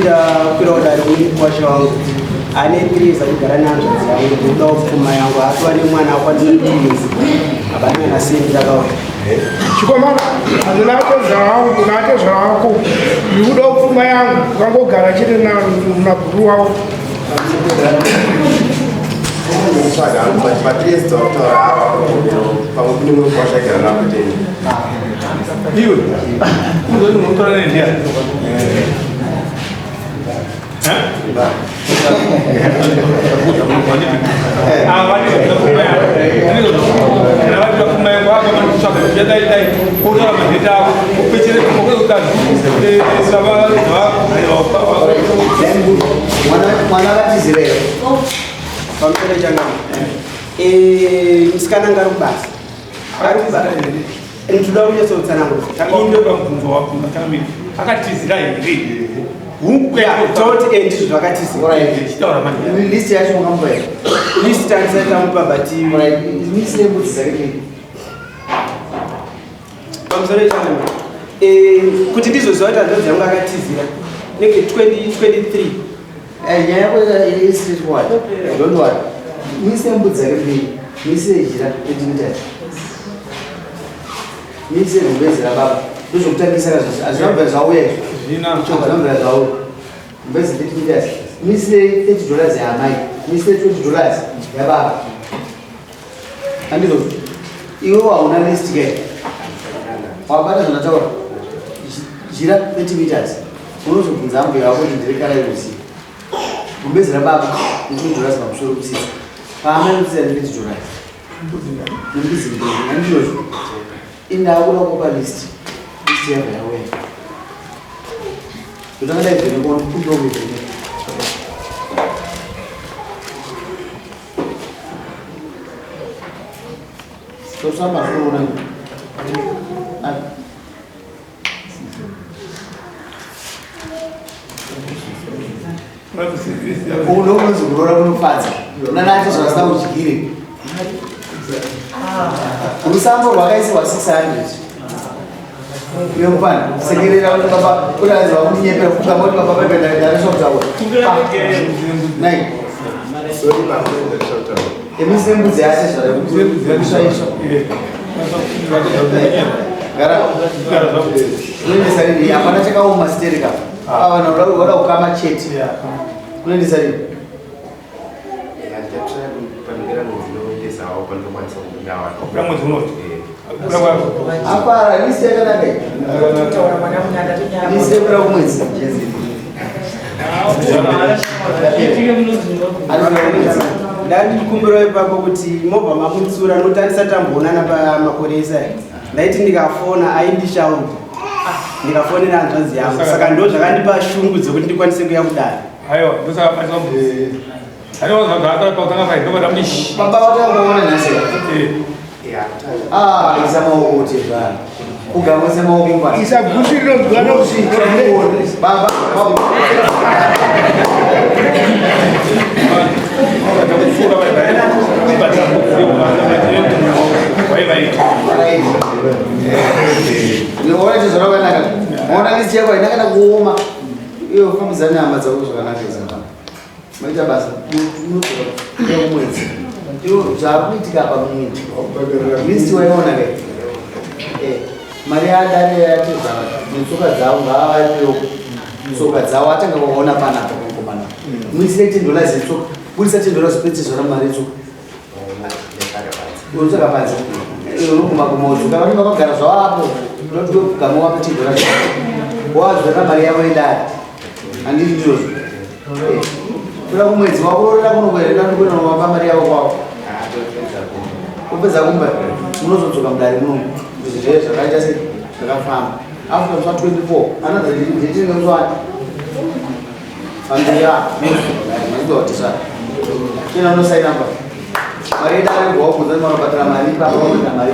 Kurodari kulikwasha wangu ane 3 za kugara nanzo zangu kuda kupfuma yangu atwa ne mwana akwanisa kumizi abanye na sindi zakawa chikomana azilako zvangu kunate zvangu ndikuda kupfuma yangu kwangogara chete namabhuru wawo msikana ngarubasa ntuda kunyaso utsanangudzo takindo pamubvunzo wako makamiri akatizira here toti ndizvo zvakatizira chitaura manje list yacho mukamboya list anisatamupa but list yembudzi dzake pamusoro changa kuti ndizoziva kuti hanzvadzi yangu akatizira nenge 2023 nyaya yako isitwat don't worry list yembudzi dzake mbiri list yejira edimutati list yerumbezera baba ndozvokutambisa kazvose azvinambira zvauya zvinambira zvauya mbezi edimutati list $30 yaamai list $20 yababa andizvo iwe hauna list ke wabata zvandataura jira 30 meters unozobvunza mbuya wako kuti ndiri kara iruzi gumbezi rababa $20 pamusoro kusisa paamanotsira $30 nembizi mbiri andizvozvo indakuda kupa list yabva yauya zvotakadai vhenekona kundovheneka tosamba zvoona uno unonzi kurora kunofadza unanati zvasina kudyire rusambo rwakaisiwa 600 uyomupana sekerera kuti baba unaziva kundinyepera kukama kuti baba pepedaresokutaura nai emisi embudzi yase zvaraisvaisva kunoendesa rini hapana chakaoma siterika avanhu vada kukama chete kunoendesa rini apara list yakanaka list yekura kumwedzi ndandikumbira ipapo kuti mobva mamutsura nokuti andisatamboonana pamakoresa ndaiti ndikafona aindishauta ndikafonera hanzvadzi yangu saka ndo zvakandipa shungu dzekuti ndikwanise kuya kudaro aiwa ndosakapatisa baba watakuona nhasi isa maoko kuti vanhu ugamwese maoko ingwana isa gusi rinogwana baba ona chizvarakanaka ona list yako inakana kuoma iyo ufambisane hama dzako zvakanaka izaa maita basa unozoa kumwedzi zvakuitika pamwedzi list waiona kai mari yadare yatedza netsoka dzavo ngaavaeo tsoka dzavo atanga kuona panapa kukomana muisire $10 zetsoka budisa $10 petizvo ramari yetsoka unotsvaka panze unogumagumaudzoka vanenge vakagara zvavapo unotogama wapa $10 wazvera mari yavo idari handiri ndizvozvo kuda kumwedzi wako unoda kunokuenawapa mari yavo kwavo upedza kumba munozodzoka mudare munomu zvizve zvakaita se zvakafamba after 24 another nditingemswani pamberi mazidotisa chena unosainamba mari idare gwaubvunza manobatira mari paaa mari